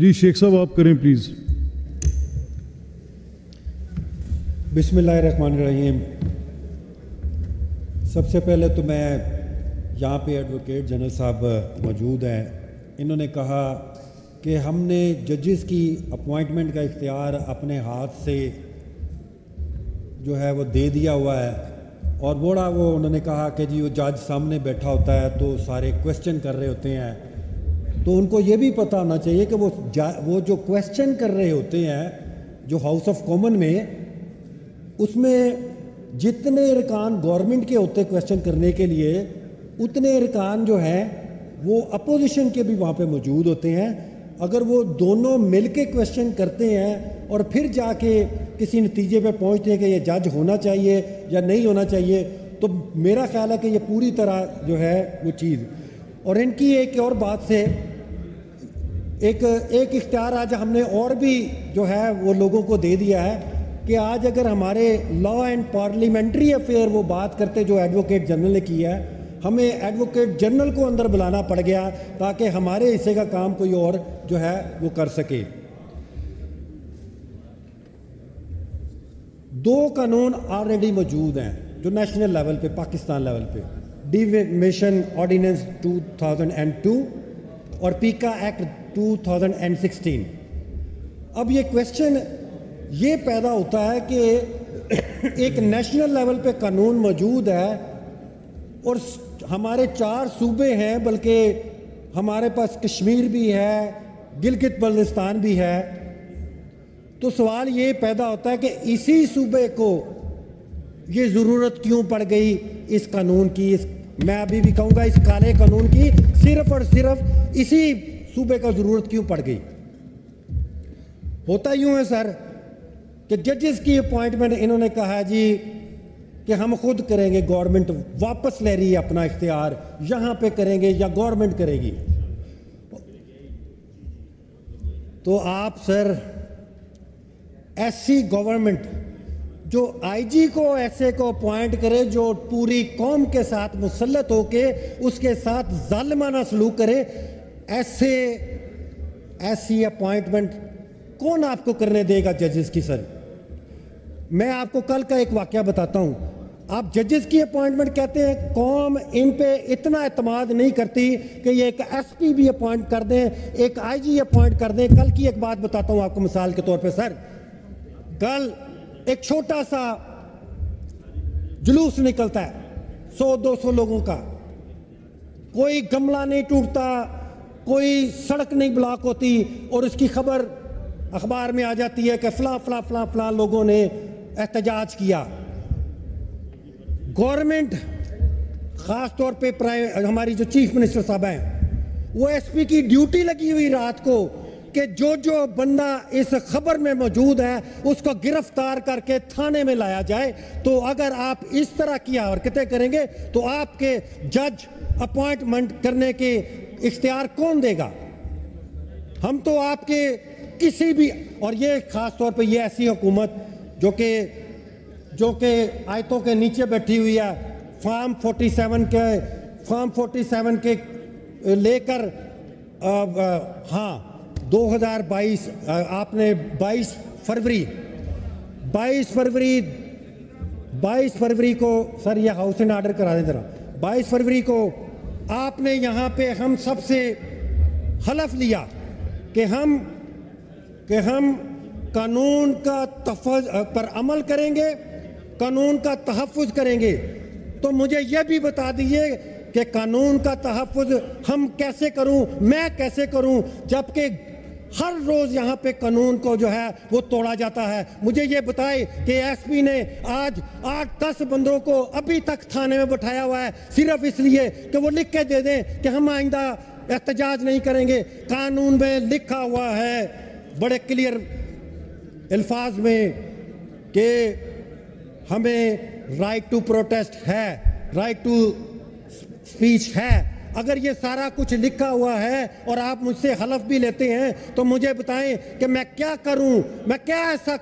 जी शेख साहब आप करें प्लीज़। बिस्मिल्लाहिर्रहमानिर्रहीम। सबसे पहले तो मैं यहाँ पे एडवोकेट जनरल साहब मौजूद हैं, इन्होंने कहा कि हमने जजेस की अपॉइंटमेंट का इख्तियार अपने हाथ से जो है वो दे दिया हुआ है, और बड़ा वो उन्होंने कहा कि जी वो जज सामने बैठा होता है तो सारे क्वेश्चन कर रहे होते हैं, तो उनको ये भी पता होना चाहिए कि वो जो क्वेश्चन कर रहे होते हैं जो हाउस ऑफ कॉमन में, उसमें जितने अरकान गवर्नमेंट के होते क्वेश्चन करने के लिए, उतने अरकान जो हैं वो अपोजिशन के भी वहाँ पे मौजूद होते हैं। अगर वो दोनों मिल के क्वेश्चन करते हैं और फिर जाके किसी नतीजे पे पहुँचते हैं कि ये जज होना चाहिए या नहीं होना चाहिए, तो मेरा ख्याल है कि ये पूरी तरह जो है वो चीज़। और इनकी एक और बात से एक इख्तियार आज हमने और भी जो है वो लोगों को दे दिया है कि आज अगर हमारे लॉ एंड पार्लियामेंट्री अफेयर वो बात करते जो एडवोकेट जनरल ने किया है, हमें एडवोकेट जनरल को अंदर बुलाना पड़ गया ताकि हमारे हिस्से का काम कोई और जो है वो कर सके। दो कानून ऑलरेडी मौजूद हैं जो नेशनल लेवल पे, पाकिस्तान लेवल पे, डिफेमेशन ऑर्डिनेंस 2002 और पीका एक्ट 2016। अब ये क्वेश्चन ये पैदा होता है कि एक नेशनल लेवल पे कानून मौजूद है और हमारे 4 सूबे हैं, बल्कि हमारे पास कश्मीर भी है, गिलगित बल्तिस्तान भी है। तो सवाल ये पैदा होता है कि इसी सूबे को ये ज़रूरत क्यों पड़ गई इस कानून की, मैं अभी भी कहूँगा इस काले कानून की सिर्फ और सिर्फ इसी सूबे का ज़रूरत क्यों पड़ गई। होता यूँ है सर कि जजेस की अपॉइंटमेंट इन्होंने कहा जी कि हम खुद करेंगे, गवर्नमेंट वापस ले रही है अपना इख्तियार, यहाँ पे करेंगे या गवर्नमेंट करेगी। तो आप सर ऐसी गवर्नमेंट जो आईजी को ऐसे को अपॉइंट करे जो पूरी कौम के साथ मुसल्लत होके उसके साथ जालिमाना सलूक करे, ऐसी अपॉइंटमेंट कौन आपको करने देगा जजेस की। सर मैं आपको कल का एक वाकया बताता हूं। आप जजेस की अपॉइंटमेंट कहते हैं, कौम इन पे इतना एतमाद नहीं करती कि ये एक एसपी भी अपॉइंट कर दें, एक आईजी अपॉइंट कर दें। कल की एक बात बताता हूं आपको मिसाल के तौर पे सर, कल एक छोटा सा जुलूस निकलता है 100-200 लोगों का, कोई गमला नहीं टूटता, कोई सड़क नहीं ब्लॉक होती, और उसकी खबर अखबार में आ जाती है कि फला फला फला फला लोगों ने एहतजाज किया। गवर्नमेंट ख़ास तौर पे हमारी जो चीफ मिनिस्टर साहब हैं, वो एसपी की ड्यूटी लगी हुई रात को कि जो बंदा इस खबर में मौजूद है उसको गिरफ्तार करके थाने में लाया जाए। तो अगर आप इस तरह की हरकतें करेंगे तो आपके जज अपॉइंटमेंट करने के इख्तियार कौन देगा। हम तो आपके किसी भी, और ये ख़ास तौर पे ये ऐसी हुकूमत जो कि आयतों के नीचे बैठी हुई है, फॉर्म 47 के लेकर हाँ 2022 आपने 22 फरवरी को सर ये हाउस एंड ऑर्डर करा दें जरा, 22 फरवरी को आपने यहाँ पे हम सबसे हलफ लिया कि हम कानून का पर अमल करेंगे, कानून का तहफ़्फ़ुज़ करेंगे। तो मुझे यह भी बता दीजिए कि कानून का तहफ़्फ़ुज़ हम कैसे करूं, मैं कैसे करूं, जबकि हर रोज़ यहाँ पे कानून को जो है वो तोड़ा जाता है। मुझे ये बताए कि एसपी ने आज 8-10 बंदों को अभी तक थाने में बैठाया हुआ है सिर्फ इसलिए कि वो लिख के दे दें कि हम आइंदा एहतजाज नहीं करेंगे। कानून में लिखा हुआ है बड़े क्लियर अल्फाज में कि हमें राइट टू प्रोटेस्ट है, राइट टू स्पीच है। अगर ये सारा कुछ लिखा हुआ है और आप मुझसे हलफ भी लेते हैं तो मुझे बताएं कि मैं क्या करूं, मैं क्या ऐसा